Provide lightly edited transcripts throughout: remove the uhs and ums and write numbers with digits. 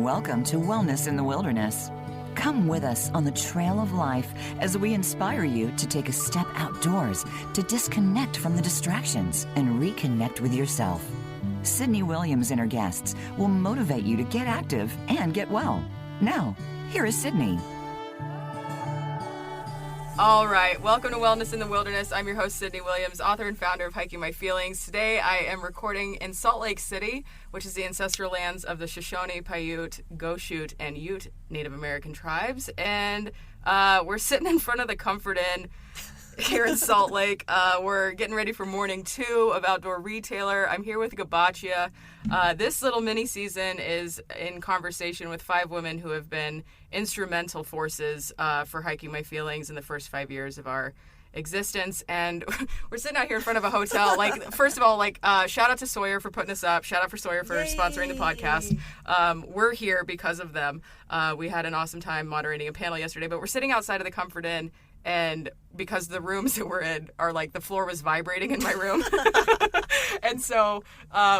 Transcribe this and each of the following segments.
welcome to Wellness in the Wilderness. Come with us on the trail of life as we inspire you to take a step outdoors, to disconnect from the distractions and reconnect with yourself. Sydney Williams and her guests will motivate you to get active and get well. Now, here is Sydney. All right, welcome to Wellness in the Wilderness. I'm your host, Sydney Williams, author and founder of Hiking My Feelings. Today, I am recording in Salt Lake City, which is the ancestral lands of the Shoshone, Paiute, Goshute, and Ute Native American tribes. And we're sitting in front of the Comfort Inn here in Salt Lake. We're getting ready for morning 2 of Outdoor Retailer. I'm here with Gabaccia. This little mini season is in conversation with 5 women who have been instrumental forces for Hiking My Feelings in the first 5 years of our existence. And we're sitting out here in front of a hotel. First of all, shout out to Sawyer for putting us up. Shout out for Sawyer for sponsoring the podcast. We're here because of them. We had an awesome time moderating a panel yesterday, but we're sitting outside of the Comfort Inn. And because the rooms that we're in are the floor was vibrating in my room. And so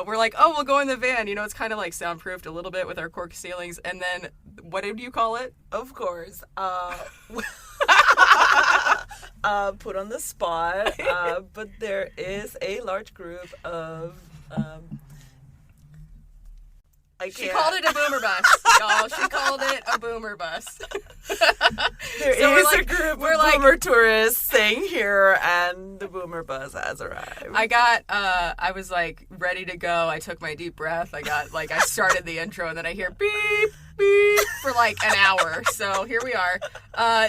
we're like, oh, we'll go in the van. You know, it's kind of soundproofed a little bit with our cork ceilings. And then what did you call it? Of course. Put on the spot. But there is a large group of... She called it a boomer bus, y'all. She called it a boomer bus. There is a group of boomer tourists staying here, and the boomer bus has arrived. I was ready to go. I took my deep breath. I started the intro, and then I hear beep, beep for an hour. So here we are.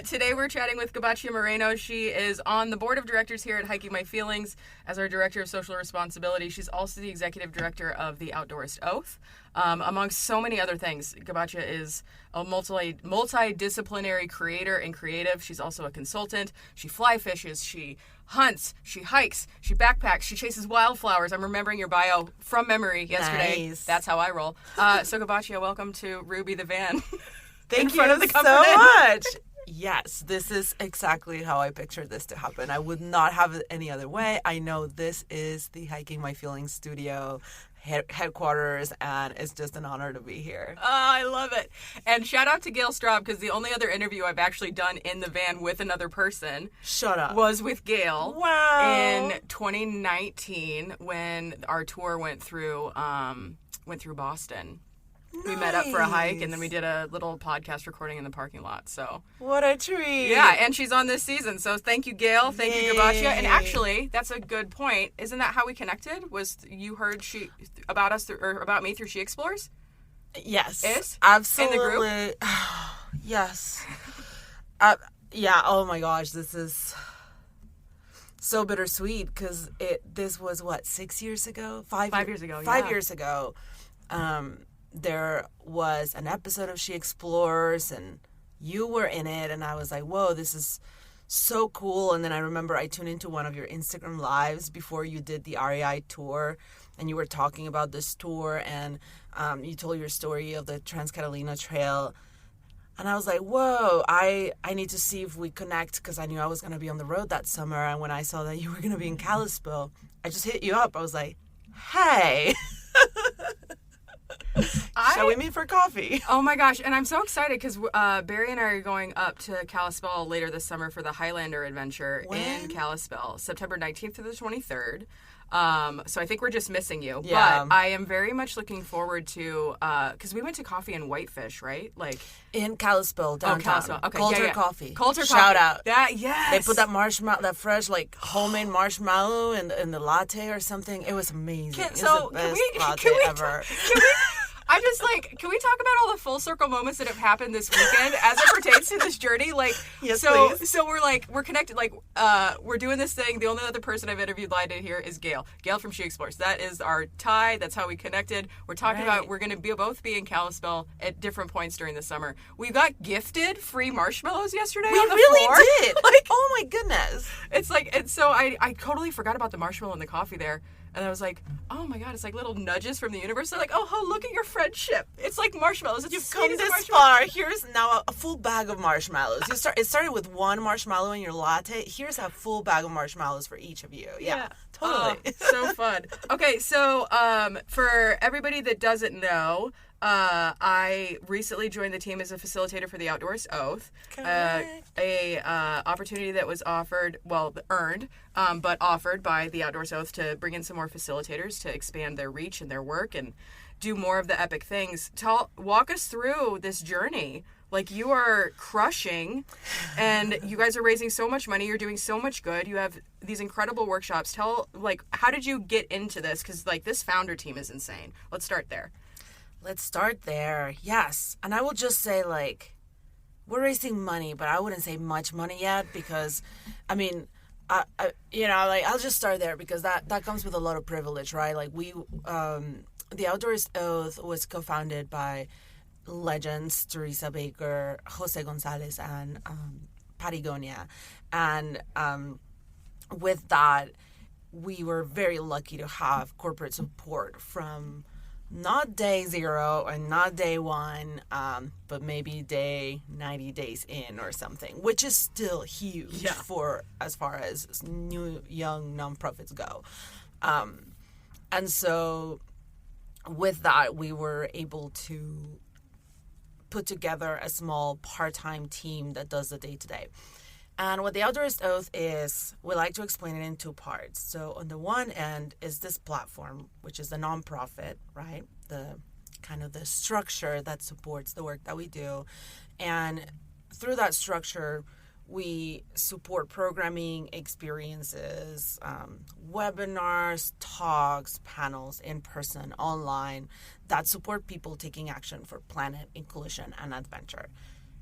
Today we're chatting with Gabaccia Moreno. She is on the board of directors here at Hiking My Feelings as our director of social responsibility. She's also the executive director of the Outdoorist Oath. Amongst so many other things, Gabaccia is a multidisciplinary creator and creative. She's also a consultant. She fly fishes. She hunts. She hikes. She backpacks. She chases wildflowers. I'm remembering your bio from memory yesterday. Nice. That's how I roll. So Gabaccia, welcome to Ruby the Van. Thank you so much. Yes, this is exactly how I pictured this to happen. I would not have it any other way. I know this is the Hiking My Feelings studio headquarters, and it's just an honor to be here. Oh, I love it. And shout out to Gail Straub, because the only other interview I've actually done in the van with another person was with Gail. Wow. In 2019 when our tour went through Boston. Nice. We met up for a hike, and then we did a little podcast recording in the parking lot. So what a treat. Yeah, and she's on this season. So thank you, Gail. Thank you, Gabaccia. And actually, that's a good point. Isn't that how we connected? Was you heard about me through She Explores? Yes. Absolutely. In the group? Yes. Yeah, oh my gosh, this is so bittersweet, because this was, 6 years ago? 5 years ago, 5 years ago. There was an episode of She Explores, and you were in it, and I was like, whoa, this is so cool. And then I remember I tuned into one of your Instagram lives before you did the REI tour, and you were talking about this tour, and you told your story of the Trans-Catalina Trail. And I was like, whoa, I need to see if we connect, because I knew I was going to be on the road that summer. And when I saw that you were going to be in Kalispell, I just hit you up. I was like, hey. Shall we meet for coffee? Oh my gosh, and I'm so excited because Barry and I are going up to Kalispell later this summer for the Highlander adventure in Kalispell, September 19th to the 23rd. So I think we're just missing you. Yeah. But I am very much looking forward to, because we went to coffee in Whitefish, right? In Kalispell, downtown. Oh, Kalispell. Okay, Coulter Coffee. Coulter Coffee. Shout out. Yes. They put that marshmallow, that fresh, homemade marshmallow in the latte or something. It was amazing. It's the best latte ever. I just can we talk about all the full circle moments that have happened this weekend as it pertains to this journey? Yes, please. So we're connected. We're doing this thing. The only other person I've interviewed live in here is Gail. Gail from She Explores. That is our tie. That's how we connected. We're talking about we're going to both be in Kalispell at different points during the summer. We got gifted free marshmallows yesterday. We on the really floor. did. Oh my goodness. It's and so I totally forgot about the marshmallow and the coffee there. And I was like, oh my God, it's little nudges from the universe. They're oh, look at your friendship. It's like marshmallows. You've come this far. Here's now a full bag of marshmallows. It started with one marshmallow in your latte. Here's a full bag of marshmallows for each of you. Yeah. Totally. So fun. Okay, so for everybody that doesn't know, I recently joined the team as a facilitator for the Outdoorist Oath, a opportunity that was earned, but offered by the Outdoorist Oath to bring in some more facilitators to expand their reach and their work and do more of the epic things. Walk us through this journey. Like, you are crushing, and you guys are raising so much money. You're doing so much good. You have these incredible workshops. How did you get into this? Because, this founder team is insane. Let's start there. Yes. And I will just say, we're raising money, but I wouldn't say much money yet because, I'll just start there because that comes with a lot of privilege, right? The Outdoorist Oath was co-founded by legends Teresa Baker, Jose Gonzalez, and Patagonia. And with that, we were very lucky to have corporate support from not day 0 and not day 1, but maybe day 90 days in or something, which is still huge for as far as new young nonprofits go. And so with that, we were able to put together a small part-time team that does the day-to-day. And what the Outdoorist Oath is, we like to explain it in 2 parts. So on the one end is this platform, which is the nonprofit, right? The kind of the structure that supports the work that we do. And through that structure, we support programming, experiences, webinars, talks, panels, in person, online, that support people taking action for planet, inclusion, and adventure.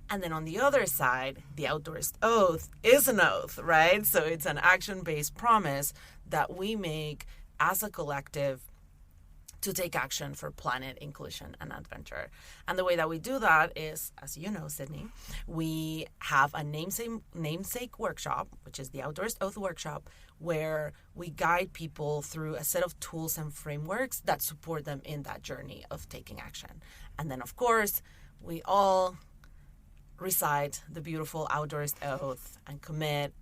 And then on the other side, the Outdoorist Oath is an oath, right? So it's an action-based promise that we make as a collective to take action for planet, inclusion, and adventure. And the way that we do that is, as you know, Sydney, we have a namesake workshop, which is the Outdoorist Oath workshop, where we guide people through a set of tools and frameworks that support them in that journey of taking action. And then, of course, we all recite the beautiful Outdoorist Oath and commit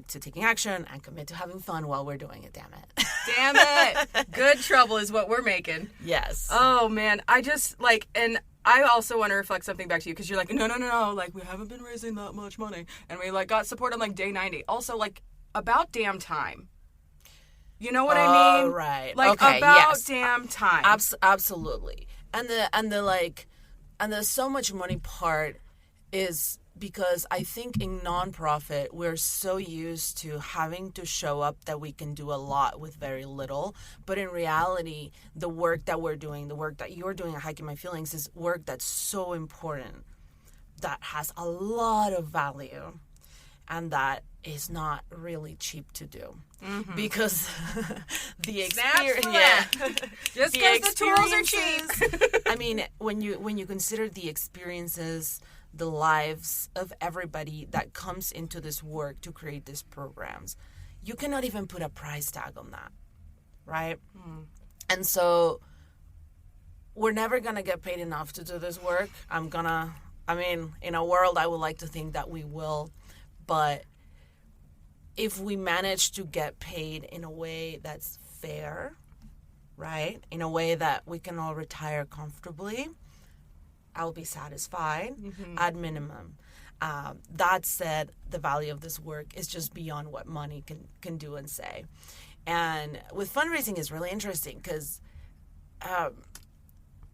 to taking action and commit to having fun while we're doing it, damn it. Damn it. Good trouble is what we're making. Yes. Oh, man. I just, and I also want to reflect something back to you because you're like, no, we haven't been raising that much money. And we, got support on, day 90. Also, about damn time. You know what I mean? Right. Okay, about damn time. Absolutely. And the so much money part is because I think in nonprofit, we're so used to having to show up that we can do a lot with very little. But in reality, the work that we're doing, the work that you're doing at Hiking My Feelings is work that's so important, that has a lot of value, and that is not really cheap to do. Mm-hmm. Because the experience, just because the tools are cheap. I mean, when you consider the experiences, the lives of everybody that comes into this work to create these programs, you cannot even put a price tag on that, right? Mm. And so we're never gonna get paid enough to do this work. In a world, I would like to think that we will, but if we manage to get paid in a way that's fair, right? In a way that we can all retire comfortably, I'll be satisfied at minimum. That said, the value of this work is just beyond what money can do and say. And with fundraising is really interesting because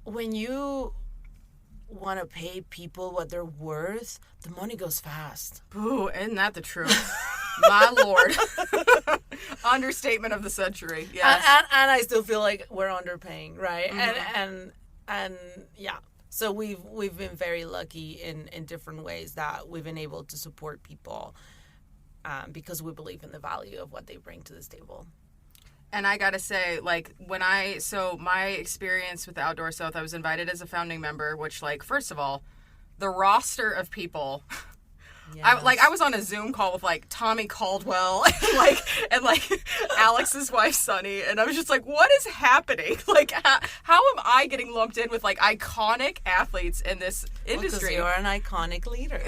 when you want to pay people what they're worth, the money goes fast. Ooh, isn't that the truth? My Lord. Understatement of the century. Yes. And I still feel like we're underpaying, right? Mm-hmm. And yeah. So we've been very lucky in different ways that we've been able to support people because we believe in the value of what they bring to this table. And I gotta say, my experience with the Outdoorist Oath, I was invited as a founding member, which, first of all, the roster of people. Yes. I was on a Zoom call with Tommy Caldwell and Alex's wife Sunny, and I was just like, what is happening? How am I getting lumped in with iconic athletes in this industry? Because you're an iconic leader.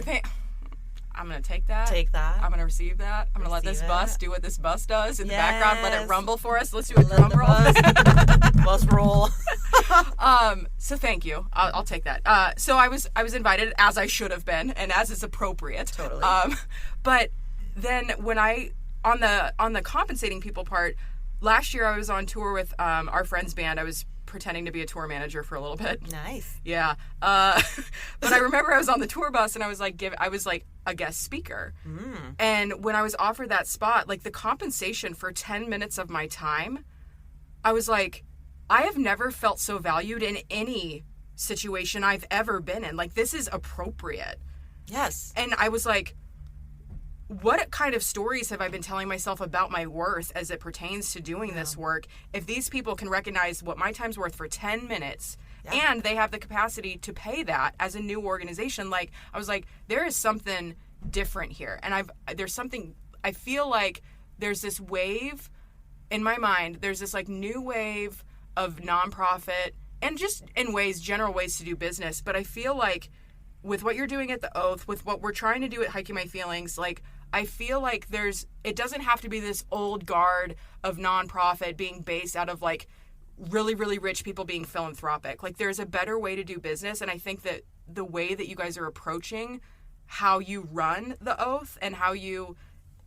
I'm going to take that. I'm going to receive that. I'm going to let this bus do what this bus does in the background. Let it rumble for us. Let's do a drum roll. Bus roll. So thank you. I'll take that. So I was invited, as I should have been, and as is appropriate. Totally. But then when on the compensating people part, last year I was on tour with our friend's band. I was pretending to be a tour manager for a little bit. Nice. Yeah. But I remember I was on the tour bus and I was like a guest speaker. And when I was offered that spot, like the compensation for 10 minutes of my time, I was like, I have never felt so valued in any situation I've ever been in. Like, this is appropriate. Yes. And I was like, what kind of stories have I been telling myself about my worth as it pertains to doing this work? If these people can recognize what my time's worth for 10 minutes and they have the capacity to pay that as a new organization, like, I was like, there is something different here. And I feel like there's this wave in my mind, there's this like new wave of nonprofit and just in general ways to do business. But I feel like with what you're doing at the Oath, with what we're trying to do at Hiking My Feelings, like, I feel like it doesn't have to be this old guard of nonprofit being based out of like really, really rich people being philanthropic. Like, there's a better way to do business. And I think that the way that you guys are approaching how you run the Oath and how you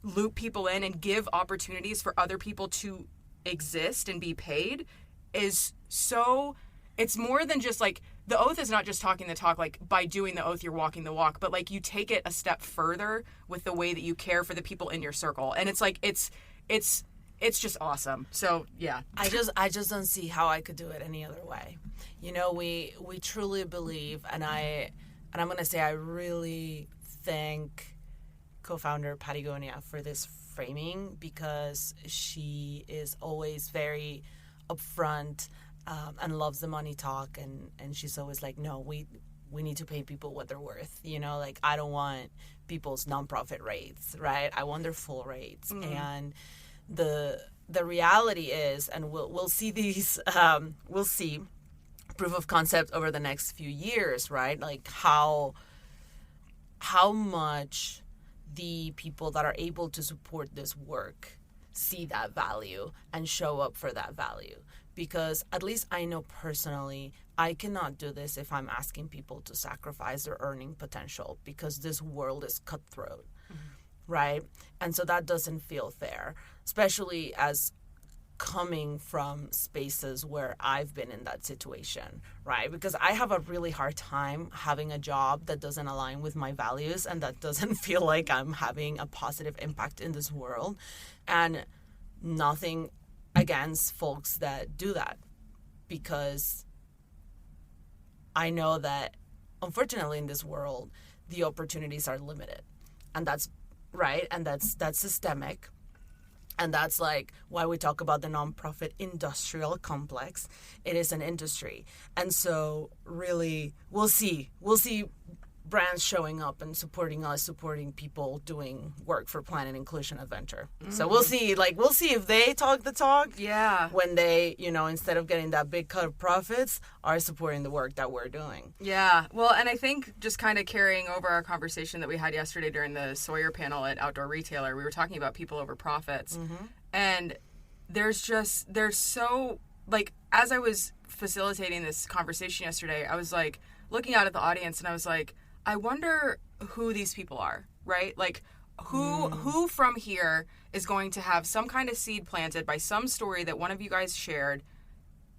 loop people in and give opportunities for other people to exist and be paid is so, it's more than just like, the Oath is not just talking the talk, like by doing the Oath you're walking the walk, but like you take it a step further with the way that you care for the people in your circle. And it's like it's just awesome. So yeah. I just don't see how I could do it any other way. You know, we truly believe, and I'm gonna say I really thank co-founder Patagonia for this framing, because she is always very upfront and loves the money talk, and she's always like, no, we need to pay people what they're worth. You know, like, I don't want people's nonprofit rates, right? I want their full rates. And the reality is, and we'll see these we'll see proof of concept over the next few years, right? Like how much the people that are able to support this work see that value and show up for that value. Because at least I know personally, I cannot do this if I'm asking people to sacrifice their earning potential, because this world is cutthroat, right? And so that doesn't feel fair, especially as coming from spaces where I've been in that situation, right? Because I have a really hard time having a job that doesn't align with my values and that doesn't feel like I'm having a positive impact in this world. And nothing against folks that do that, because I know that unfortunately in this world the opportunities are limited, and that's right, and that's systemic. And that's like why we talk about the nonprofit industrial complex. It is an industry. And so really we'll see brands showing up and supporting us, supporting people doing work for Planet Inclusion Adventure. So we'll see if they talk the talk. Yeah. When they, instead of getting that big cut of profits, are supporting the work that we're doing. Yeah. Well, and I think just kind of carrying over our conversation that we had yesterday during the Sawyer panel at Outdoor Retailer, we were talking about people over profits. And there's so, like, as I was facilitating this conversation yesterday, I was like looking out at the audience and I was like, I wonder who these people are, right? Like, who from here is going to have some kind of seed planted by some story that one of you guys shared,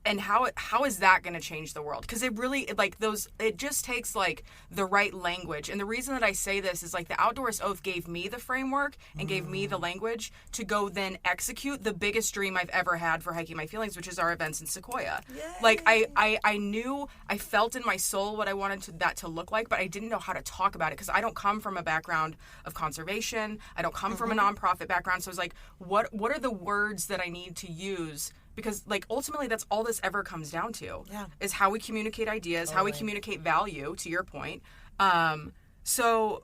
and how is that going to change the world? Because it really, it just takes, like, the right language. And the reason that I say this is, like, the Outdoorist Oath gave me the framework and gave me the language to go then execute the biggest dream I've ever had for Hiking My Feelings, which is our events in Sequoia. Yay. Like, I knew, I felt in my soul what I wanted that to look like, but I didn't know how to talk about it because I don't come from a background of conservation. I don't come from a nonprofit background. So I was like, what are the words that I need to use? Because, like, ultimately that's all this ever comes down to, is how we communicate ideas, how we communicate value, to your point. So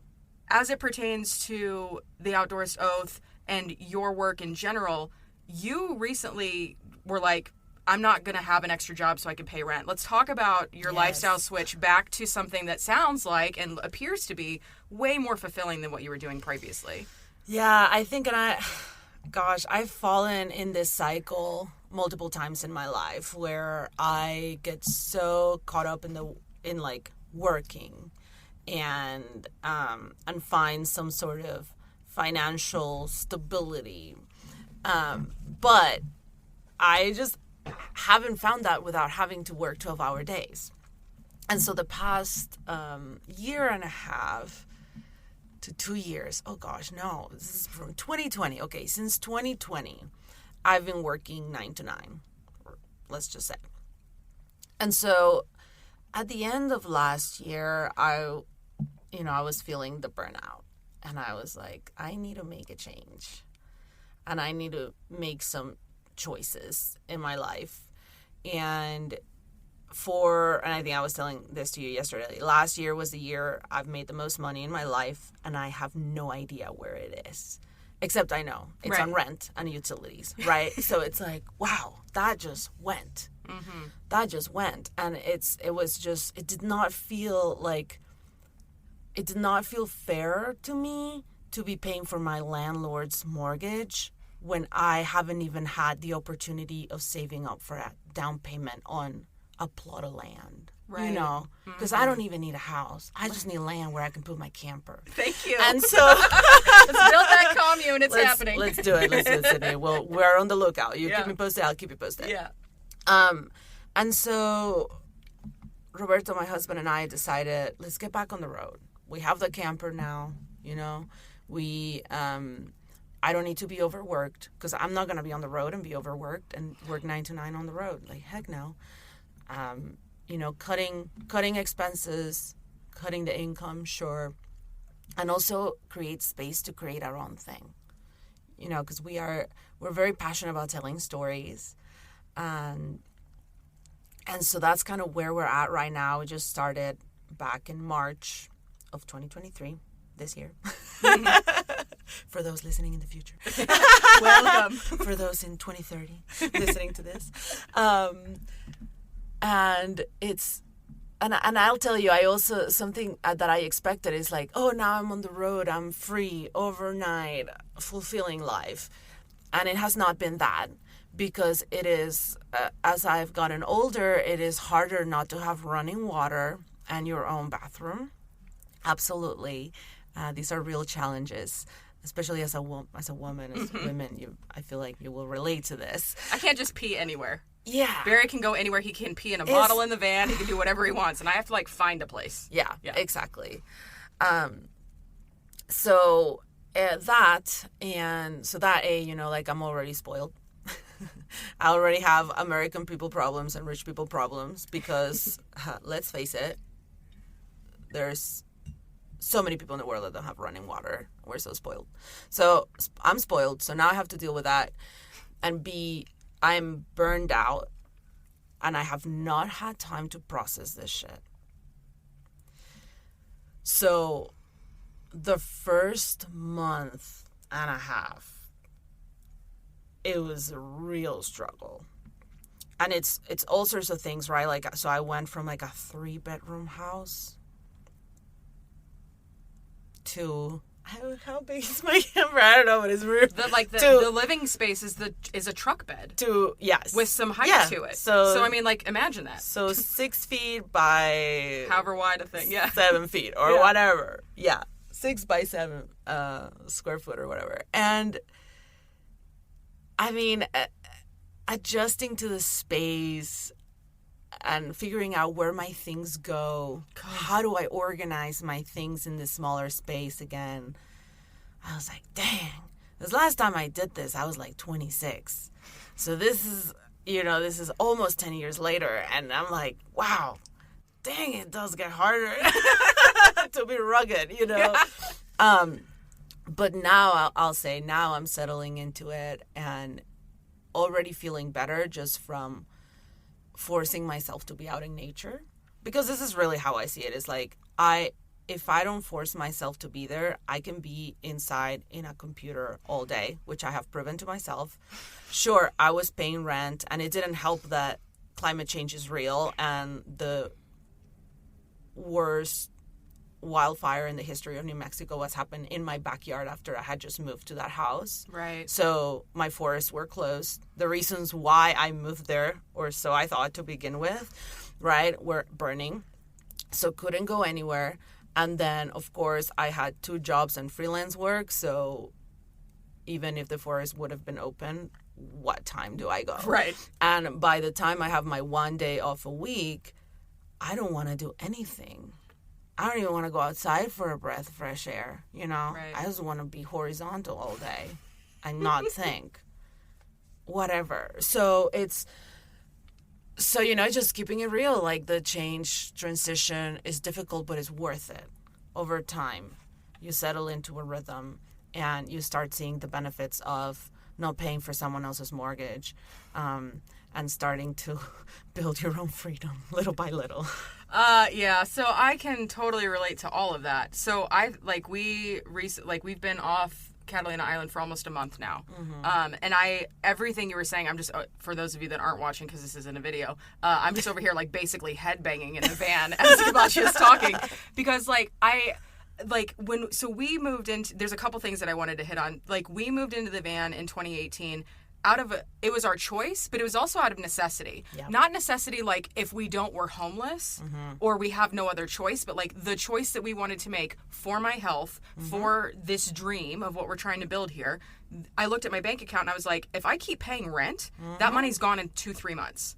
as it pertains to the Outdoorist Oath and your work in general, you recently were like, I'm not going to have an extra job so I can pay rent. Let's talk about your lifestyle switch back to something that sounds like and appears to be way more fulfilling than what you were doing previously. Yeah, I think, I've fallen in this cycle multiple times in my life where I get so caught up in like working and find some sort of financial stability. But I just haven't found that without having to work 12-hour days. And so the past year and a half to 2 years, oh gosh, no, this is from 2020. Okay, since 2020, I've been working 9 to 9, let's just say. And so at the end of last year, I was feeling the burnout. And I was like, I need to make a change. And I need to make some choices in my life. And I think I was telling this to you yesterday, last year was the year I've made the most money in my life, and I have no idea where it is. Except I know it's on rent and utilities, right? So it's like, wow, that just went. Mm-hmm. That just went. And it did not feel fair to me to be paying for my landlord's mortgage when I haven't even had the opportunity of saving up for a down payment on a plot of land. Right. You know, because I don't even need a house. I just need land where I can put my camper. Thank you. And so let's build that commune. It's happening. Let's do it. Let's do it, Sydney. Well, we're on the lookout. You keep me posted. I'll keep you posted. Yeah. And so Roberto, my husband, and I decided, let's get back on the road. We have the camper now. You know, I don't need to be overworked because I'm not going to be on the road and be overworked and work 9 to 9 on the road. Like, heck no. You know, cutting expenses, cutting the income, sure. And also create space to create our own thing. You know, because we're very passionate about telling stories. And so that's kind of where we're at right now. We just started back in March of 2023, this year. For those listening in the future. Welcome. For those in 2030 listening to this. And I'll tell you, I also, something that I expected is like, oh, now I'm on the road, I'm free, overnight, fulfilling life. And it has not been that, because it is, as I've gotten older, it is harder not to have running water and your own bathroom. Absolutely. These are real challenges. Especially as a woman, as women, I feel like you will relate to this. I can't just pee anywhere. Yeah. Barry can go anywhere. He can pee in a bottle in the van. He can do whatever he wants. And I have to, find a place. Yeah. Exactly. So that, I'm already spoiled. I already have American people problems and rich people problems because, let's face it, there's so many people in the world that don't have running water. We're so spoiled. So I'm spoiled. So now I have to deal with that. And I'm burned out. And I have not had time to process this shit. So the first month and a half, it was a real struggle. And it's all sorts of things, right? So I went from a 3-bedroom house to how big is my camper? I don't know, but it's weird. The living space is a truck bed. Yes. With some height to it. So I mean, imagine that. So 6 feet by however wide a thing, 7 feet or whatever. Yeah. 6 by 7 square foot or whatever. And I mean, adjusting to the space and figuring out where my things go. How do I organize my things in this smaller space again? I was like, dang. This last time I did this, I was 26. So this is almost 10 years later. And I'm like, wow, dang, it does get harder to be rugged, Yeah. But now I'll say now I'm settling into it and already feeling better just from forcing myself to be out in nature, because this is really how I see it. It's if I don't force myself to be there, I can be inside in a computer all day, which I have proven to myself. Sure, I was paying rent, and it didn't help that climate change is real, and the worst wildfire in the history of New Mexico was happening in my backyard after I had just moved to that house. Right. So my forests were closed. The reasons why I moved there, or so I thought to begin with, right, were burning. So couldn't go anywhere. And then, of course, I had 2 jobs and freelance work. So even if the forest would have been open, what time do I go? Right. And by the time I have my 1 day off a week, I don't want to do anything. I don't even want to go outside for a breath of fresh air, you know? Right. I just want to be horizontal all day and not think. Whatever. So just keeping it real, like the change transition is difficult, but it's worth it. Over time, you settle into a rhythm and you start seeing the benefits of not paying for someone else's mortgage, and starting to build your own freedom little by little. Yeah, so I can totally relate to all of that. So we've been off Catalina Island for almost a month now. Mm-hmm. And everything you were saying, I'm just, for those of you that aren't watching because this isn't a video, I'm just over here like basically headbanging in the van as Gabaccia is talking, because we moved into, there's a couple things that I wanted to hit on. Like, we moved into the van in 2018 it was our choice, but it was also out of necessity. Yeah. Not necessity like if we don't, we're homeless, or we have no other choice, but like the choice that we wanted to make for my health, for this dream of what we're trying to build here. I looked at my bank account and I was like, if I keep paying rent, that money's gone in 2-3 months.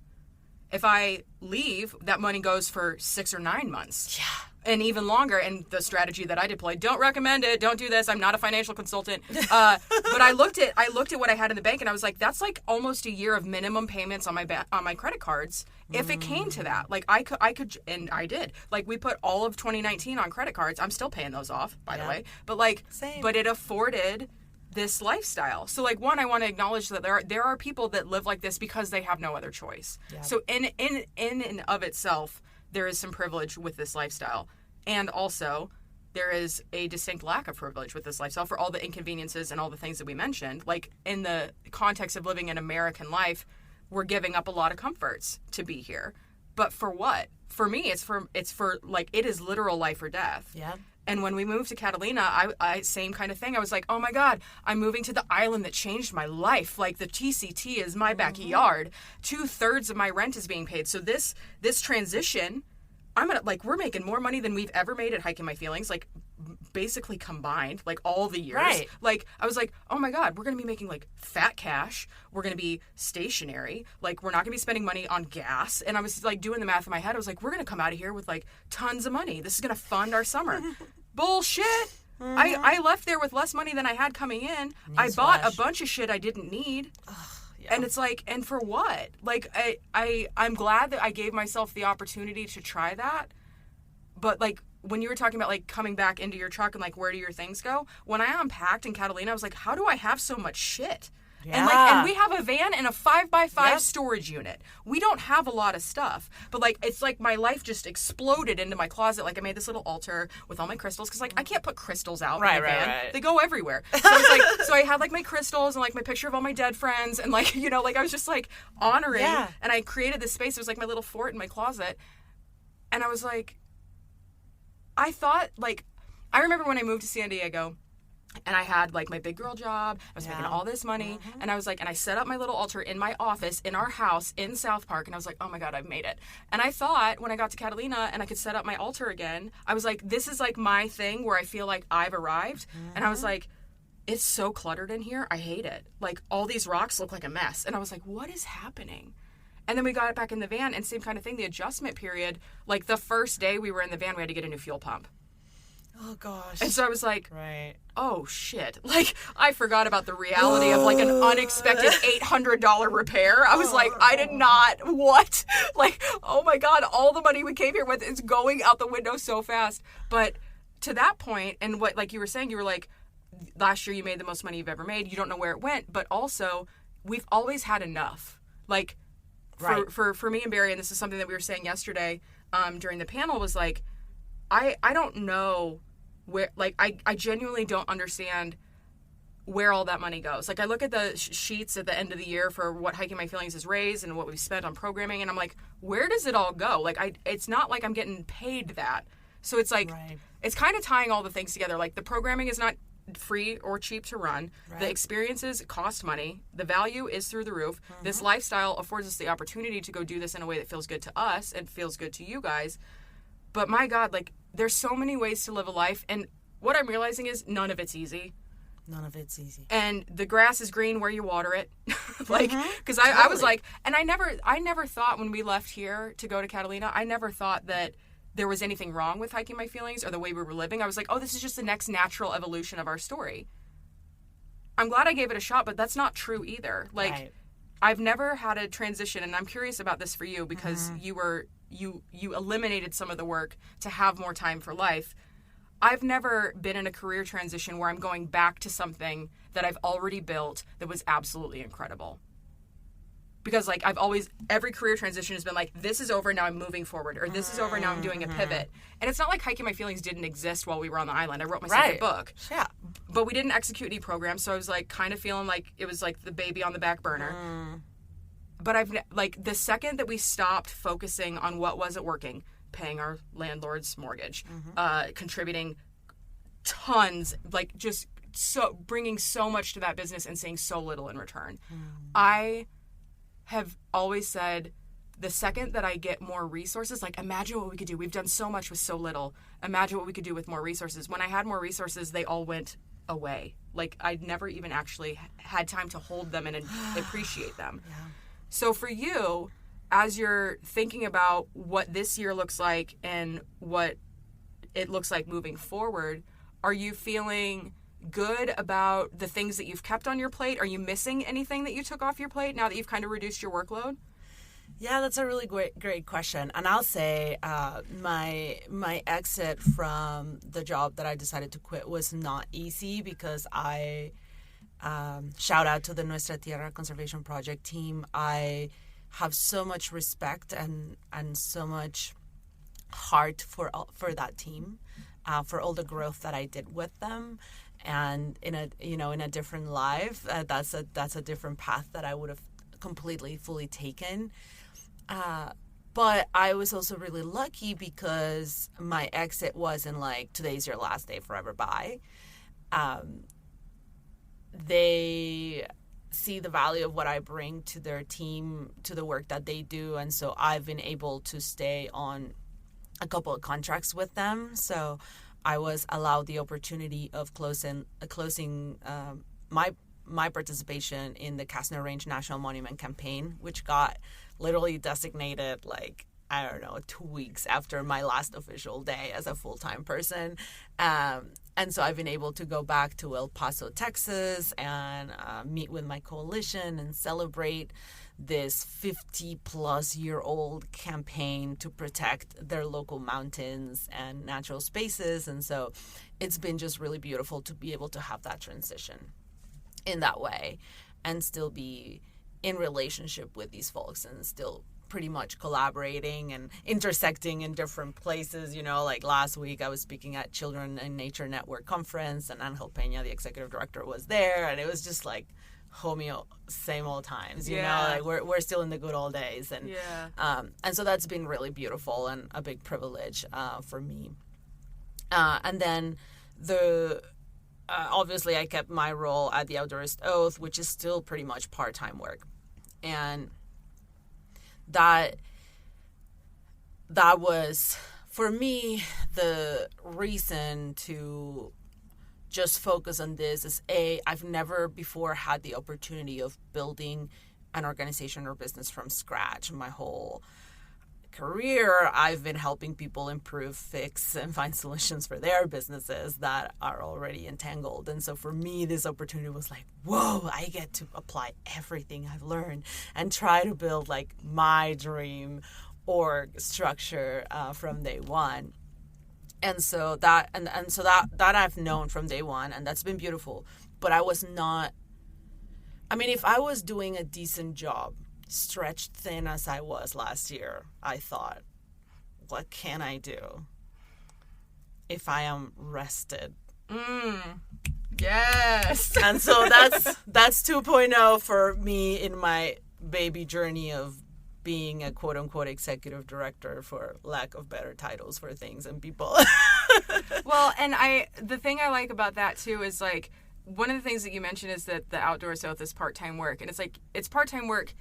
If I leave, that money goes for 6 or 9 months. Yeah. And even longer. And the strategy that I deployed, don't recommend it. Don't do this. I'm not a financial consultant. But I looked at what I had in the bank and I was like, that's like almost a year of minimum payments on my credit cards. If it came to that, like I could, and I did. Like, we put all of 2019 on credit cards. I'm still paying those off, by the way. But like, same. But it afforded this lifestyle. So like, one, I want to acknowledge that there are people that live like this because they have no other choice. Yeah. So in and of itself, there is some privilege with this lifestyle. And also, there is a distinct lack of privilege with this lifestyle for all the inconveniences and all the things that we mentioned. Like, in the context of living an American life, we're giving up a lot of comforts to be here. But for what? For me, it's for like, it is literal life or death. Yeah. And when we moved to Catalina, I same kind of thing. I was like, oh my God, I'm moving to the island that changed my life. Like, the TCT is my backyard. 2/3 of my rent is being paid. So this transition, we're making more money than we've ever made at Hiking My Feelings, like, basically combined, like, all the years. Right. Like, I was like, oh my God, we're going to be making, like, fat cash. We're going to be stationary. Like, we're not going to be spending money on gas. And I was, like, doing the math in my head. I was like, we're going to come out of here with, like, tons of money. This is going to fund our summer. Bullshit. I left there with less money than I had coming in. I bought a bunch of shit I didn't need. Yeah. And it's like, and for what? Like, I'm glad that I gave myself the opportunity to try that. But, like, when you were talking about, like, coming back into your truck and, like, where do your things go? When I unpacked in Catalina, I was like, how do I have so much shit? Yeah. And we have a van and a 5x5 storage unit. We don't have a lot of stuff. But, like, it's like my life just exploded into my closet. Like, I made this little altar with all my crystals. Because, like, I can't put crystals out in my van. Right. They go everywhere. So I was like, so I had, like, my crystals and, like, my picture of all my dead friends. And, like, you know, like, I was just, like, honoring. Yeah. And I created this space. It was, like, my little fort in my closet. And I was like, I thought, like, I remember when I moved to San Diego. And I had, like, my big girl job. I was making all this money. And I was like, and I set up my little altar in my office, in our house, in South Park. And I was like, oh my God, I've made it. And I thought when I got to Catalina and I could set up my altar again, I was like, this is, like, my thing where I feel like I've arrived. And I was like, it's so cluttered in here. I hate it. Like, all these rocks look like a mess. And I was like, what is happening? And then we got it back in the van, and same kind of thing, the adjustment period. Like, the first day we were in the van, we had to get a new fuel pump. Oh, gosh. And so I was like, oh, shit. Like, I forgot about the reality of, like, an unexpected $800 repair. I was like, I did not, what? Like, oh, my God, all the money we came here with is going out the window so fast. But to that point, and what, like you were saying, you were like, last year you made the most money you've ever made. You don't know where it went. But also, we've always had enough. Like, for me and Barry, and this is something that we were saying yesterday during the panel, was like, I don't know where, like, I genuinely don't understand where all that money goes. Like, I look at the sheets at the end of the year for what Hiking My Feelings has raised and what we've spent on programming, and I'm like, where does it all go? Like, it's not like I'm getting paid that. So it's like, it's kind of tying all the things together. Like, the programming is not free or cheap to run. Right. The experiences cost money. The value is through the roof. This lifestyle affords us the opportunity to go do this in a way that feels good to us and feels good to you guys. But my God, like, there's so many ways to live a life, and what I'm realizing is none of it's easy. None of it's easy. And the grass is green where you water it. Like, because I was like, and I never thought when we left here to go to Catalina, I never thought that there was anything wrong with Hiking My Feelings or the way we were living. I was like, oh, this is just the next natural evolution of our story. I'm glad I gave it a shot, but that's not true either. Like, Right. I've never had a transition, and I'm curious about this for you because you eliminated some of the work to have more time for life. I've never been in a career transition where I'm going back to something that I've already built that was absolutely incredible. Because, like, every career transition has been like, this is over, now I'm moving forward, or this is over, now I'm doing a pivot. And it's not like Hiking My Feelings didn't exist while we were on the island. I wrote my second book. Yeah. But we didn't execute any programs, so I was, like, kind of feeling like it was, like, the baby on the back burner. But the second that we stopped focusing on what wasn't working, paying our landlord's mortgage, contributing tons, like, just bringing so much to that business and seeing so little in return. I have always said, the second that I get more resources, like, imagine what we could do. We've done so much with so little. Imagine what we could do with more resources. When I had more resources, they all went away. Like, I'd never even actually had time to hold them and appreciate them. Yeah. So for you, as you're thinking about what this year looks like and what it looks like moving forward, are you feeling good about the things that you've kept on your plate? Are you missing anything that you took off your plate now that you've kind of reduced your workload? Yeah, that's a really great question. And I'll say my exit from the job that I decided to quit was not easy because I shout out to the Nuestra Tierra Conservation Project team. I have so much respect and so much heart for that team, for all the growth that I did with them. And in a different life, that's a different path that I would have completely, fully taken. But I was also really lucky because my exit wasn't like, today's your last day, forever, bye. They see the value of what I bring to their team, to the work that they do. And so I've been able to stay on a couple of contracts with them. So I was allowed the opportunity of closing my participation in the Casno Range National Monument campaign, which got literally designated 2 weeks after my last official day as a full-time person. And so I've been able to go back to El Paso, Texas, and meet with my coalition and celebrate this 50-plus-year-old campaign to protect their local mountains and natural spaces. And so it's been just really beautiful to be able to have that transition in that way and still be in relationship with these folks and still pretty much collaborating and intersecting in different places. Like last week I was speaking at Children in Nature Network conference, and Angel Peña, the executive director, was there, and it was just like homie, same old times, like we're still in the good old days. And and so that's been really beautiful and a big privilege for me. And then obviously I kept my role at the Outdoorist Oath, which is still pretty much part-time work. And that was, for me, the reason to just focus on this is, I've never before had the opportunity of building an organization or business from scratch. My whole career, I've been helping people improve, fix, and find solutions for their businesses that are already entangled. And so for me, this opportunity was like, whoa, I get to apply everything I've learned and try to build like my dream org structure from day one. And so that I've known from day one, and that's been beautiful. But I was not, if I was doing a decent job, stretched thin as I was last year, I thought, what can I do if I am rested? Yes. And so that's 2.0 for me in my baby journey of being a quote-unquote executive director, for lack of better titles for things and people. Well, and the thing I like about that too is like one of the things that you mentioned is that the Outdoorist Oath is part-time work, and it's like it's part-time work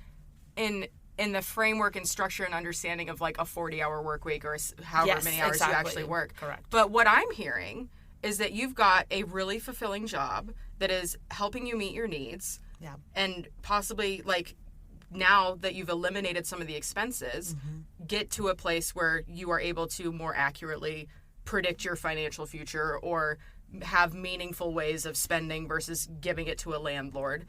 in the framework and structure and understanding of like a 40-hour work week or however many hours you actually work. Correct. But what I'm hearing is that you've got a really fulfilling job that is helping you meet your needs. Yeah. And possibly like now that you've eliminated some of the expenses, get to a place where you are able to more accurately predict your financial future or have meaningful ways of spending versus giving it to a landlord.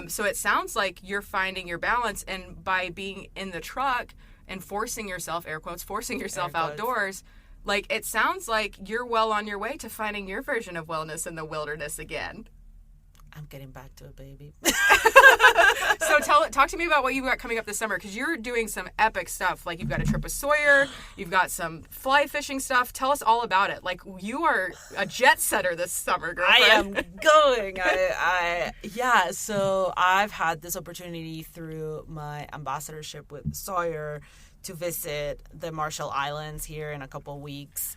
So it sounds like you're finding your balance, and by being in the truck and forcing yourself, air quotes, forcing yourself outdoors, like it sounds like you're well on your way to finding your version of wellness in the wilderness again. I'm getting back to it, baby. So talk to me about what you got coming up this summer, because you're doing some epic stuff. Like you've got a trip with Sawyer, you've got some fly fishing stuff. Tell us all about it. Like you are a jet setter this summer, girlfriend. I am going. Yeah. So I've had this opportunity through my ambassadorship with Sawyer to visit the Marshall Islands here in a couple of weeks.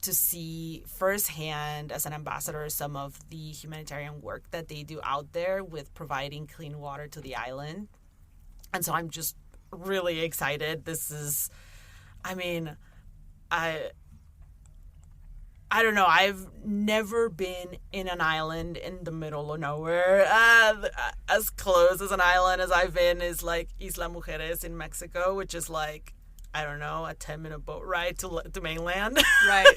To see firsthand as an ambassador some of the humanitarian work that they do out there with providing clean water to the island. And so I'm just really excited. This is, I mean, I don't know. I've never been in an island in the middle of nowhere. As close as an island as I've been is like Isla Mujeres in Mexico, which is like, I don't know, a 10-minute boat ride to mainland. Right.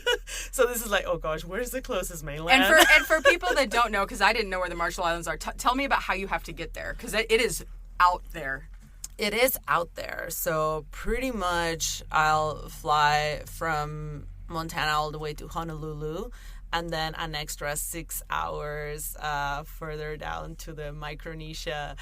So this is like, oh gosh, where's the closest mainland? And for people that don't know, because I didn't know where the Marshall Islands are, tell me about how you have to get there, because it is out there. It is out there. So pretty much I'll fly from Montana all the way to Honolulu, and then an extra 6 hours further down to the Micronesia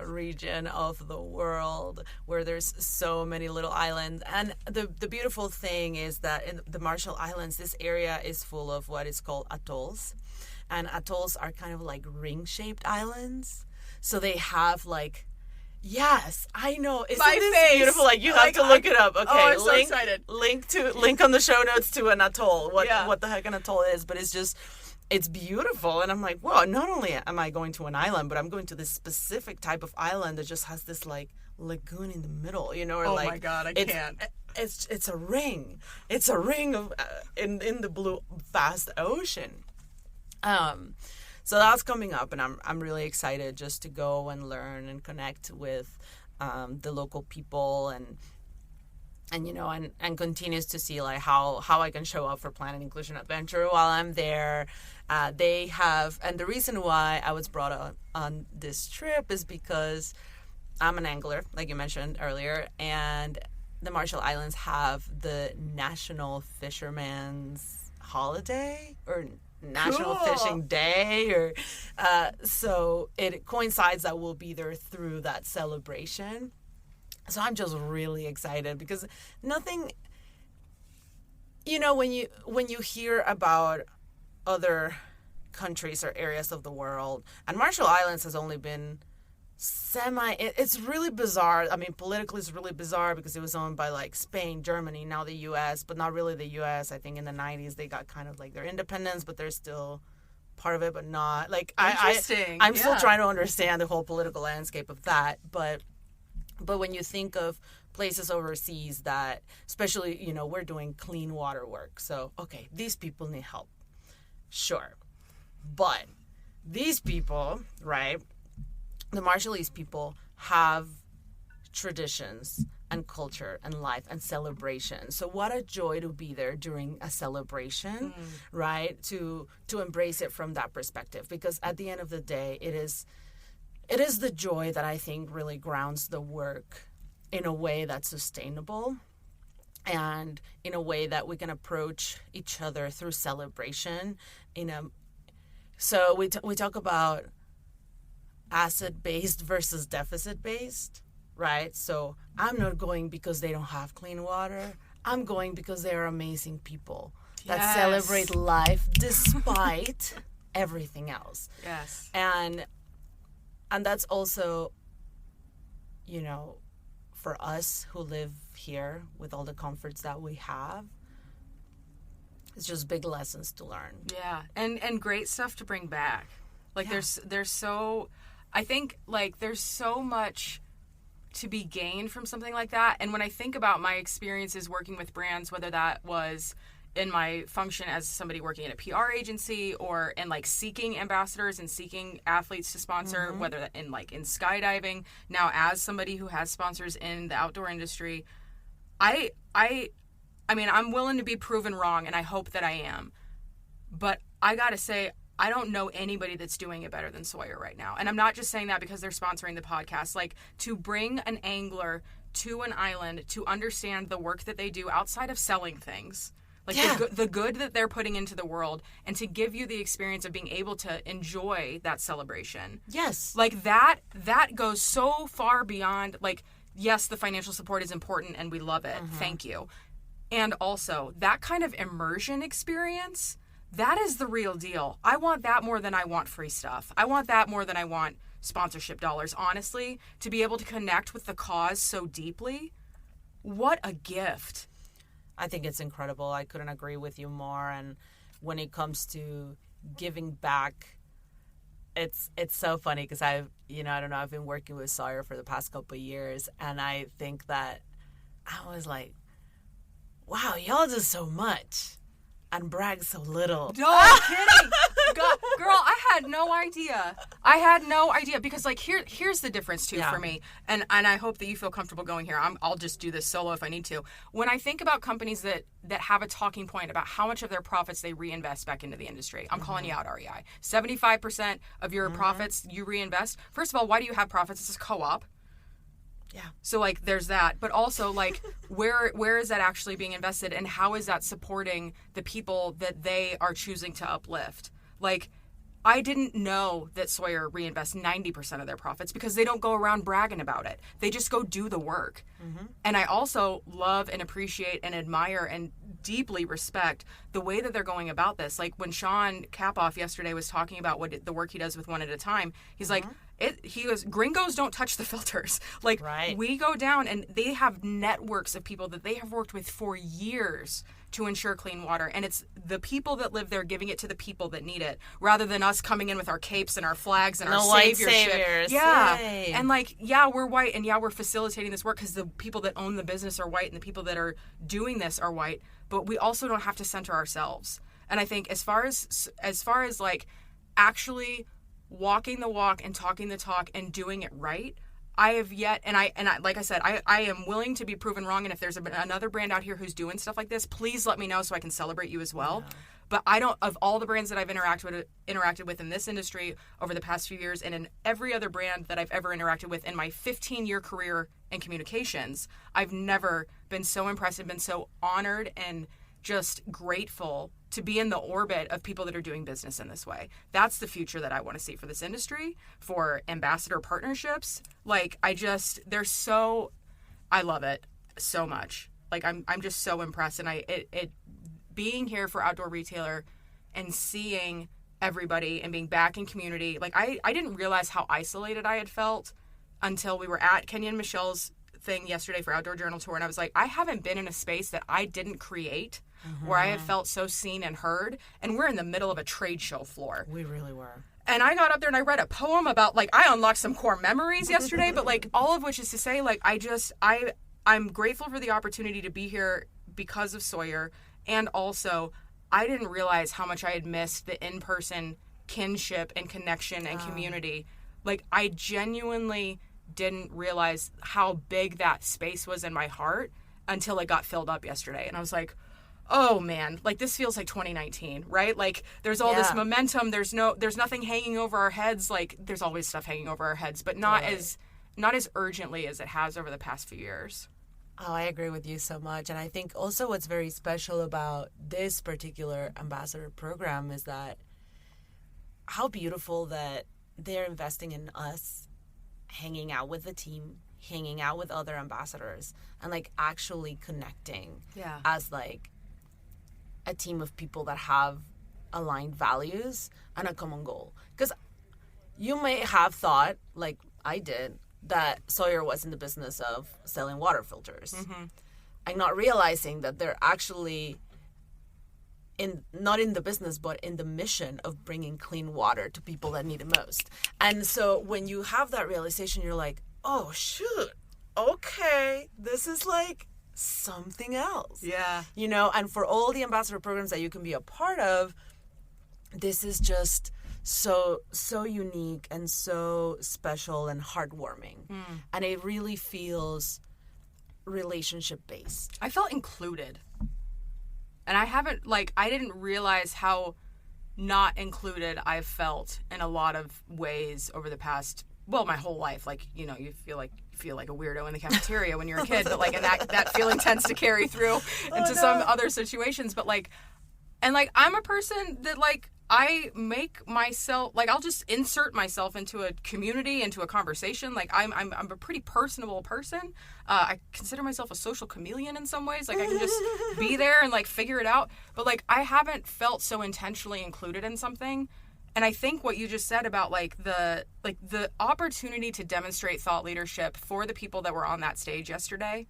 region of the world, where there's so many little islands. And the beautiful thing is that in the Marshall Islands, this area is full of what is called atolls. And atolls are kind of like ring-shaped islands. So they have like, yes, I know. Isn't this beautiful? Like you have to look it up. Okay, I'm so excited. Link on the show notes to an atoll. What the heck an atoll is, but it's beautiful. And I'm like, well, not only am I going to an island, but I'm going to this specific type of island that just has this like lagoon in the middle, you know, or like, my God, I can't. It's a ring. It's a ring of in the blue vast ocean. So that's coming up, and I'm really excited just to go and learn and connect with the local people and you know and continues to see like how I can show up for Planet Inclusion Adventure while I'm there. They have, and the reason why I was brought on this trip is because I'm an angler, like you mentioned earlier, and the Marshall Islands have the National Fisherman's Holiday or National Fishing Day, or so it coincides that we'll be there through that celebration. So I'm just really excited because nothing, you know, when you hear about other countries or areas of the world, and Marshall Islands has only been it's really bizarre. I mean, politically it's really bizarre because it was owned by like Spain, Germany, now the U.S., but not really the U.S. I think in the 90s they got kind of like their independence, but they're still part of it, but not. Like I'm still trying to understand the whole political landscape of that. But when you think of places overseas that, especially, you know, we're doing clean water work. So, okay, these people need help. Sure. But these people, right, the Marshallese people have traditions and culture and life and celebration. So what a joy to be there during a celebration, right? To embrace it from that perspective, because at the end of the day, it is the joy that I think really grounds the work in a way that's sustainable and in a way that we can approach each other through celebration. So we talk about asset-based versus deficit-based, right? So I'm not going because they don't have clean water. I'm going because they are amazing people that celebrate life despite everything else. Yes. And that's also, you know, for us who live here with all the comforts that we have, It's just big lessons to learn. Yeah, and great stuff to bring back. Like there's so, I think like there's so much to be gained from something like that. And when I think about my experiences working with brands, whether that was in my function as somebody working in a PR agency or in like seeking ambassadors and seeking athletes to sponsor, whether that in skydiving, now as somebody who has sponsors in the outdoor industry, I mean, I'm willing to be proven wrong, and I hope that I am. But I got to say, I don't know anybody that's doing it better than Sawyer right now. And I'm not just saying that because they're sponsoring the podcast. Like, to bring an angler to an island to understand the work that they do outside of selling things, like the good that they're putting into the world, and to give you the experience of being able to enjoy that celebration. Yes. Like, that goes so far beyond, like, yes, the financial support is important, and we love it. Thank you. And also, that kind of immersion experience, that is the real deal. I want that more than I want free stuff. I want that more than I want sponsorship dollars, honestly. To be able to connect with the cause so deeply, what a gift. I think it's incredible. I couldn't agree with you more. And when it comes to giving back, it's so funny because I don't know, I've been working with Sawyer for the past couple of years, and I think that I was like, wow, y'all do so much and brag so little. No kidding. Girl, I had no idea. Because, like, here's the difference, too, for me. And I hope that you feel comfortable going here. I'll just do this solo if I need to. When I think about companies that have a talking point about how much of their profits they reinvest back into the industry, I'm calling you out, REI. 75% of your profits you reinvest. First of all, why do you have profits? It's a co-op. Yeah. So, like, there's that. But also, like, where is that actually being invested, and how is that supporting the people that they are choosing to uplift? Like, I didn't know that Sawyer reinvests 90% of their profits because they don't go around bragging about it. They just go do the work. And I also love and appreciate and admire and deeply respect the way that they're going about this. Like, when Sean Kapoff yesterday was talking about the work he does with One at a Time, he's like, he goes, gringos don't touch the filters. Like, we go down, and they have networks of people that they have worked with for years to ensure clean water. And it's the people that live there giving it to the people that need it, rather than us coming in with our capes and our flags and our saviorship. Yeah. Yay. And, like, yeah, we're white, and yeah, we're facilitating this work because the people that own the business are white and the people that are doing this are white. But we also don't have to center ourselves. And I think as far as like actually walking the walk and talking the talk and doing it right, I have yet, and I like I said, I am willing to be proven wrong. And if there's another brand out here who's doing stuff like this, please let me know so I can celebrate you as well. Yeah. But I don't, of all the brands that I've interacted with in this industry over the past few years, and in every other brand that I've ever interacted with in my 15-year career in communications, I've never been so impressed and been so honored and just grateful to be in the orbit of people that are doing business in this way. That's the future that I want to see for this industry, for ambassador partnerships. Like, I love it so much. Like, I'm just so impressed. And being here for Outdoor Retailer and seeing everybody and being back in community, like, I didn't realize how isolated I had felt until we were at Kenya and Michelle's thing yesterday for Outdoor Journal Tour. And I was like, I haven't been in a space that I didn't create where I have felt so seen and heard. And we're in the middle of a trade show floor. We really were. And I got up there and I read a poem about, like, I unlocked some core memories yesterday, but, like, all of which is to say, like, I'm grateful for the opportunity to be here because of Sawyer. And also, I didn't realize how much I had missed the in-person kinship and connection and community. Like, I genuinely didn't realize how big that space was in my heart until it got filled up yesterday. And I was like, oh man, like, this feels like 2019, right? Like, there's all this momentum. There's nothing hanging over our heads. Like, there's always stuff hanging over our heads, but not as urgently as it has over the past few years. Oh, I agree with you so much. And I think also what's very special about this particular ambassador program is that how beautiful that they're investing in us, hanging out with the team, hanging out with other ambassadors, and, like, actually connecting as, like, a team of people that have aligned values and a common goal. Because you may have thought, like I did, that Sawyer was in the business of selling water filters. And not realizing that they're actually not in the business, but in the mission of bringing clean water to people that need it most. And so when you have that realization, you're like, oh, shoot, okay, this is like something else. Yeah. You know, and for all the ambassador programs that you can be a part of, this is just so unique and so special and heartwarming. And it really feels relationship based. I felt included. And I didn't realize how not included I've felt in a lot of ways over the past, my whole life. Like, you know, you feel like a weirdo in the cafeteria when you're a kid, but like, and that feeling tends to carry through into some other situations. But like, and like, I'm a person that like, I make myself, like, I'll just insert myself into a community, into a conversation. Like, I'm a pretty personable person. I consider myself a social chameleon in some ways. Like, I can just be there and, like, figure it out. But, like, I haven't felt so intentionally included in something. And I think what you just said about, like, the opportunity to demonstrate thought leadership for the people that were on that stage yesterday,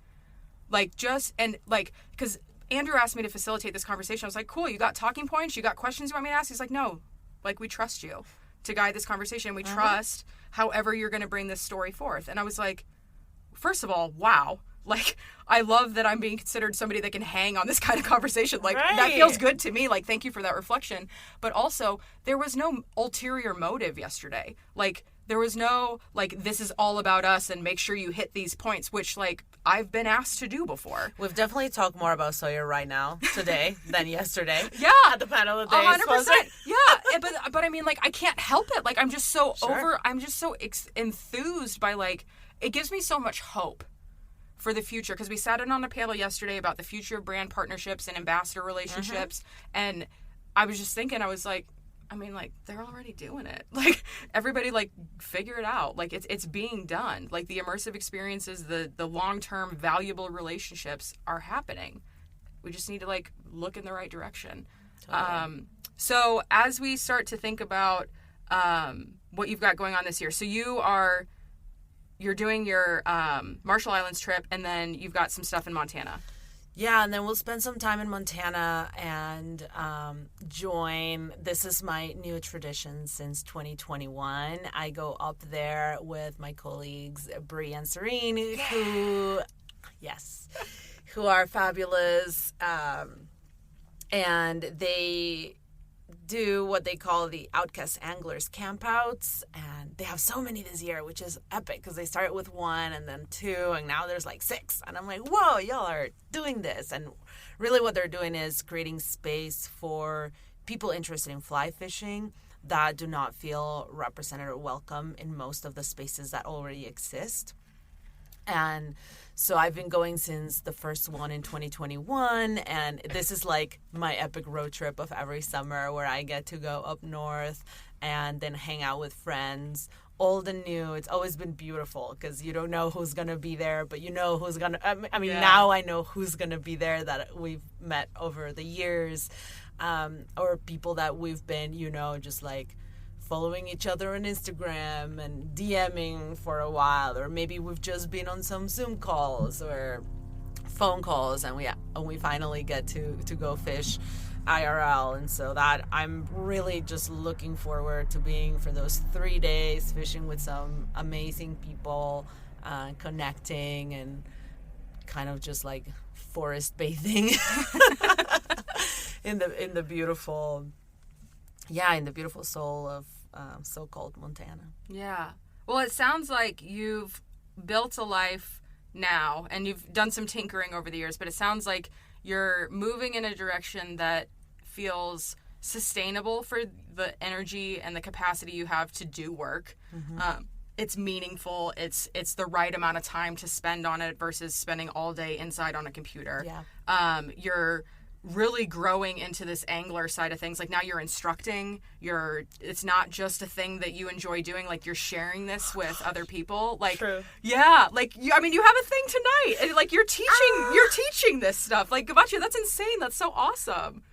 like, because Andrew asked me to facilitate this conversation. I was like, cool, you got talking points? You got questions you want me to ask? He's like, no, like, we trust you to guide this conversation. We trust however you're going to bring this story forth. And I was like, first of all, wow. Like, I love that I'm being considered somebody that can hang on this kind of conversation. Like, that feels good to me. Like, thank you for that reflection. But also, there was no ulterior motive yesterday. Like, there was no, like, this is all about us and make sure you hit these points, which, like, I've been asked to do before. We've definitely talked more about Sawyer right now today than yesterday. Yeah. At the panel of the day. 100%. Yeah. But I mean, like, I can't help it. Like, I'm just so enthused by, like, it gives me so much hope for the future. Because we sat in on a panel yesterday about the future of brand partnerships and ambassador relationships. And I was just thinking, I was like, I mean, like, they're already doing it. Like, everybody, like, figure it out. Like, it's being done. Like, the immersive experiences, the long-term valuable relationships are happening. We just need to, like, look in the right direction. Totally. So as we start to think about what you've got going on this year, so you're doing your Marshall Islands trip, and then you've got some stuff in Montana. Yeah, and then we'll spend some time in Montana and join. This is my new tradition since 2021. I go up there with my colleagues, Bree and Serene, who are fabulous. And they do what they call the Outcast Anglers campouts, and they have so many this year, which is epic because they started with 1 and then 2, and now there's like 6, and I'm like, whoa, y'all are doing this. And really what they're doing is creating space for people interested in fly fishing that do not feel represented or welcome in most of the spaces that already exist. And so I've been going since the first one in 2021, and this is like my epic road trip of every summer where I get to go up north and then hang out with friends, old and new. It's always been beautiful because you don't know who's going to be there, but you know who's going to, now I know who's going to be there that we've met over the years, or people that we've been, just like following each other on Instagram and DMing for a while, or maybe we've just been on some Zoom calls or phone calls, and we finally get to go fish IRL. And so that I'm really just looking forward to being for those 3 days fishing with some amazing people, connecting and kind of just like forest bathing in the beautiful soul of so-called Montana. Yeah. Well, it sounds like you've built a life now, and you've done some tinkering over the years, but it sounds like you're moving in a direction that feels sustainable for the energy and the capacity you have to do work. Mm-hmm. It's meaningful. It's the right amount of time to spend on it versus spending all day inside on a computer. Yeah. You're really growing into this angler side of things. Like, now you're instructing. It's not just a thing that you enjoy doing. Like, you're sharing this with other people. Like, true. Yeah. Like, you have a thing tonight. And, like, you're teaching this stuff. Like, Gabaccia, that's insane. That's so awesome.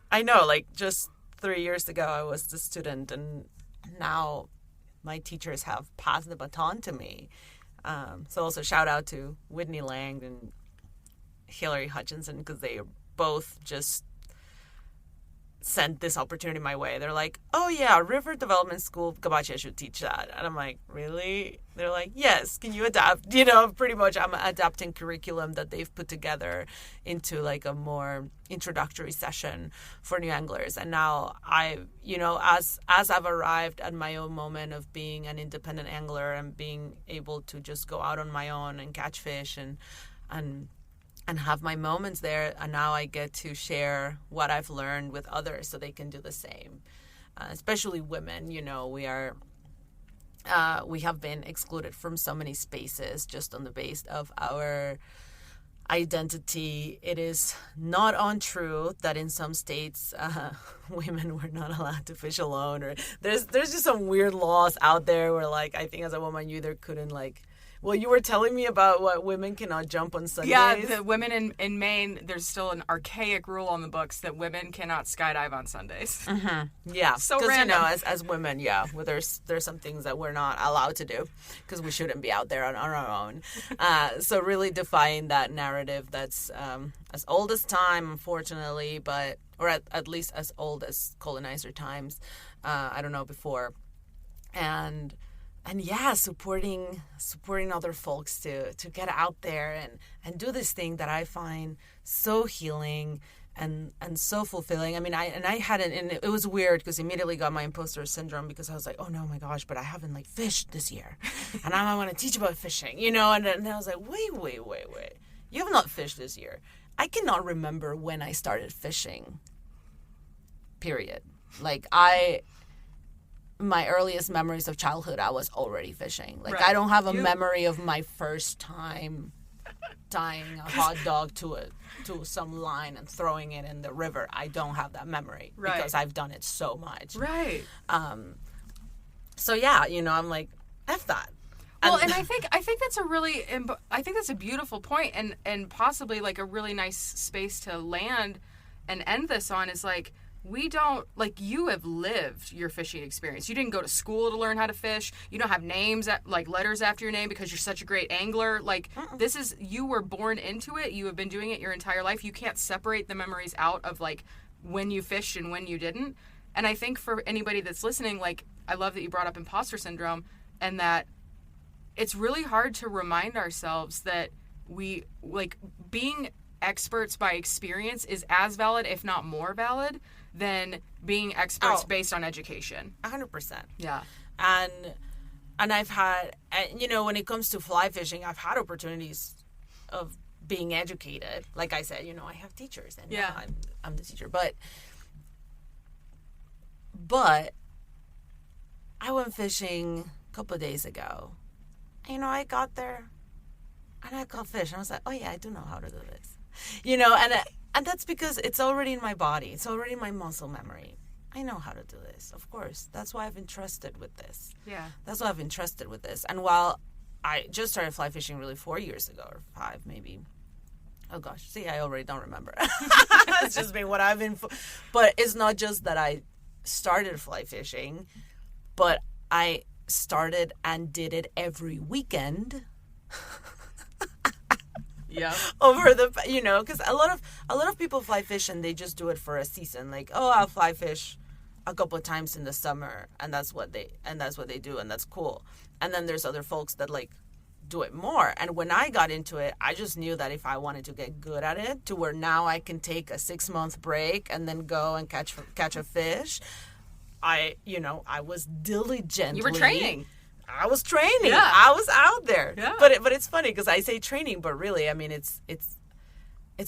I know. Like, just 3 years ago, I was the student, and now my teachers have passed the baton to me. So also shout out to Whitney Lang and Hillary Hutchinson, because they are both just sent this opportunity my way. They're like, oh yeah, River Development School, Gabaccia should teach that. And I'm like, really? They're like, yes, can you adapt? You know, pretty much I'm adapting curriculum that they've put together into like a more introductory session for new anglers. And now as I've arrived at my own moment of being an independent angler and being able to just go out on my own and catch fish and have my moments there, and now I get to share what I've learned with others so they can do the same. Especially women, you know, we have been excluded from so many spaces just on the base of our identity. It is not untrue that in some states women were not allowed to fish alone, or there's just some weird laws out there where, like, I think as a woman you either couldn't, like, well, you were telling me about what women cannot jump on Sundays. Yeah, the women in Maine, there's still an archaic rule on the books that women cannot skydive on Sundays. Mm-hmm. Yeah, so because, random. you know, as women, yeah, well, there's some things that we're not allowed to do because we shouldn't be out there on our own. So really defying that narrative that's as old as time, unfortunately, or at least as old as colonizer times. I don't know before, and yeah, supporting other folks to get out there and do this thing that I find so healing and so fulfilling. I mean, I had and it was weird because immediately got my imposter syndrome because I was like, oh no, my gosh, but I haven't like fished this year, and I want to teach about fishing, you know. And I was like, wait, you have not fished this year. I cannot remember when I started fishing. Period. Like my earliest memories of childhood, I was already fishing. Like, right. I don't have a memory of my first time tying a hot dog to some line and throwing it in the river. I don't have that memory because I've done it so much. Right. So yeah, you know, I'm like, F that. Well, and I think that's a beautiful point, and possibly like a really nice space to land and end this on is like, we don't, like, you have lived your fishing experience. You didn't go to school to learn how to fish. You don't have names, like letters after your name because you're such a great angler. Like, this is, you were born into it. You have been doing it your entire life. You can't separate the memories out of, like, when you fished and when you didn't. And I think for anybody that's listening, like, I love that you brought up imposter syndrome, and that it's really hard to remind ourselves that we, like, being experts by experience is as valid, if not more valid, than being experts based on education. 100%. Yeah. And I've had, you know, when it comes to fly fishing, I've had opportunities of being educated. Like I said, you know, I have teachers, and yeah, I'm the teacher. But I went fishing a couple of days ago. You know, I got there and I caught fish, and I was like, oh yeah, I do know how to do this. You know, and that's because it's already in my body. It's already in my muscle memory. I know how to do this, of course. That's why I've entrusted with this. Yeah. That's why I've entrusted with this. And while I just started fly fishing really 4 years ago, or 5 maybe. Oh gosh, see, I already don't remember. That's just been what I've been. But it's not just that I started fly fishing, but I started and did it every weekend. Yeah. Over the, you know, because a lot of people fly fish and they just do it for a season. Like, oh, I'll fly fish a couple of times in the summer, and that's what they do, and that's cool. And then there's other folks that like do it more. And when I got into it, I just knew that if I wanted to get good at it, to where now I can take a 6-month break and then go and catch a fish, I was diligently. You were training. I was training. Yeah. I was out there. Yeah. But it's funny because I say training, but really, I mean, it's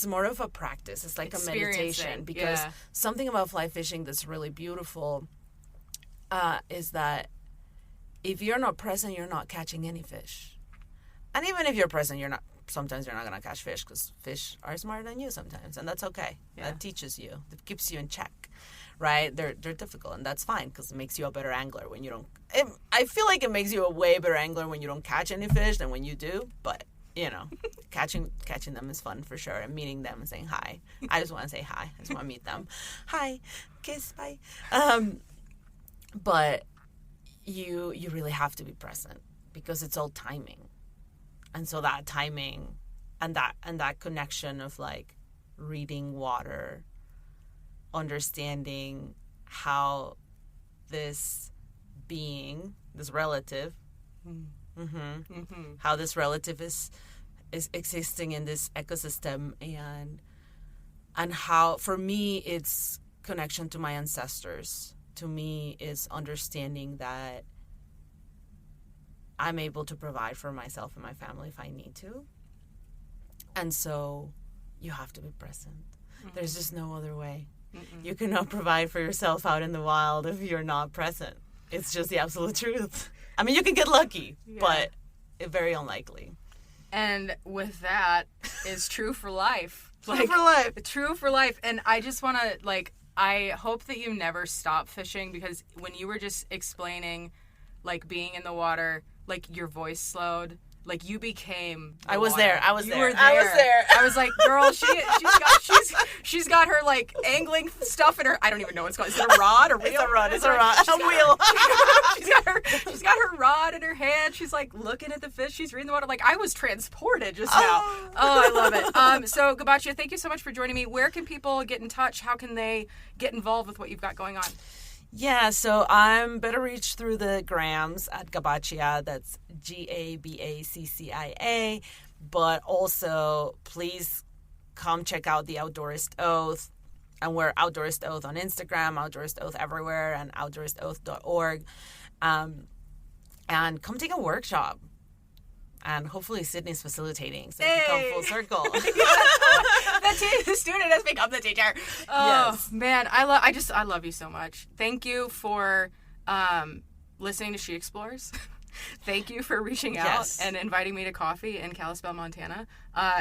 more of a practice. It's like a meditation, because something about fly fishing that's really beautiful is that if you're not present, you're not catching any fish. And even if you're present, sometimes you're not going to catch fish, because fish are smarter than you sometimes, and that's okay. Yeah. That teaches you. That keeps you in check. Right? They're difficult, and that's fine, because it makes you a better angler when you don't. I feel like it makes you a way better angler when you don't catch any fish than when you do. But you know, catching them is fun for sure, and meeting them and saying hi. I just want to say hi. I just want to meet them. Hi, kiss, bye. But you really have to be present, because it's all timing, and so that timing and that connection of like reading water understanding how this being, this relative, how this relative is existing in this ecosystem, and how, for me, it's connection to my ancestors. To me, is understanding that I'm able to provide for myself and my family if I need to. And so you have to be present. There's just no other way. You cannot provide for yourself out in the wild if you're not present. It's just the absolute truth. I mean, you can get lucky, but it's very unlikely. And with that is true for life. True for life. True for life. And I just want to, I hope that you never stop fishing, because when you were just explaining, being in the water, your voice slowed. You became. I was there. I was there. I was like, girl, she's got her angling stuff in her. I don't even know what's called. Is it a rod or reel? It's a rod. A wheel. She's got her rod in her hand. She's looking at the fish. She's reading the water. I was transported just now. Oh, I love it. So Gabaccia, thank you so much for joining me. Where can people get in touch? How can they get involved with what you've got going on? Yeah, so I'm better reached through the grams at Gabaccia. That's Gabaccia. But also, please come check out the Outdoorist Oath. And we're Outdoorist Oath on Instagram, Outdoorist Oath everywhere, and outdooristoath.org. And come take a workshop. And hopefully Sydney's facilitating, so it can come full circle. The student has become the teacher. Oh, yes. Man, I love you so much. Thank you for listening to She Explores. Thank you for reaching out and inviting me to coffee in Kalispell, Montana.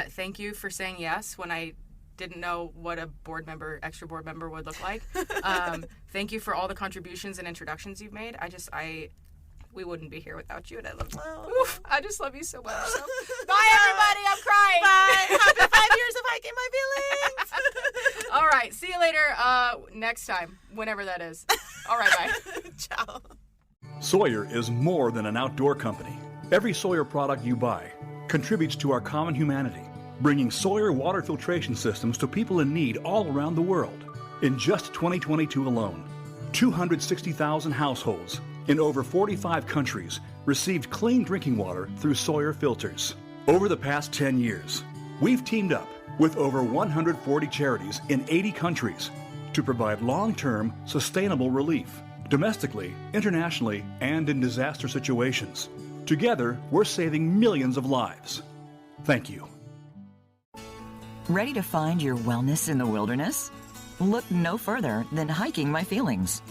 Thank you for saying yes when I didn't know what a extra board member would look like. Thank you for all the contributions and introductions you've made. We wouldn't be here without you, and I love you. Oof, I just love you so much. So. Bye, everybody. I'm crying. Bye. Happy 5 years of hiking my feelings. All right. See you later next time, whenever that is. All right. Bye. Ciao. Sawyer is more than an outdoor company. Every Sawyer product you buy contributes to our common humanity, bringing Sawyer water filtration systems to people in need all around the world. In just 2022 alone, 260,000 households in over 45 countries received clean drinking water through Sawyer filters. Over the past 10 years, we've teamed up with over 140 charities in 80 countries to provide long-term, sustainable relief, domestically, internationally, and in disaster situations. Together, we're saving millions of lives. Thank you. Ready to find your wellness in the wilderness? Look no further than Hiking My Feelings.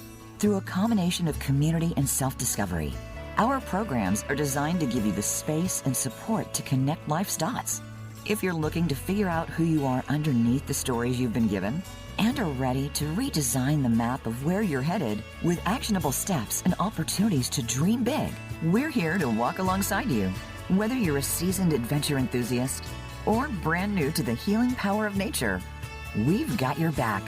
Through a combination of community and self-discovery, our programs are designed to give you the space and support to connect life's dots. If you're looking to figure out who you are underneath the stories you've been given and are ready to redesign the map of where you're headed with actionable steps and opportunities to dream big, we're here to walk alongside you. Whether you're a seasoned adventure enthusiast or brand new to the healing power of nature, we've got your back.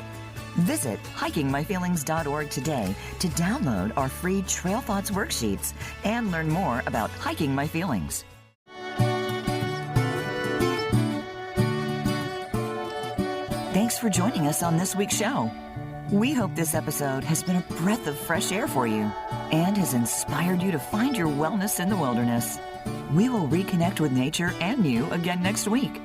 Visit hikingmyfeelings.org today to download our free Trail Thoughts worksheets and learn more about Hiking My Feelings. Thanks for joining us on this week's show. We hope this episode has been a breath of fresh air for you and has inspired you to find your wellness in the wilderness. We will reconnect with nature and you again next week.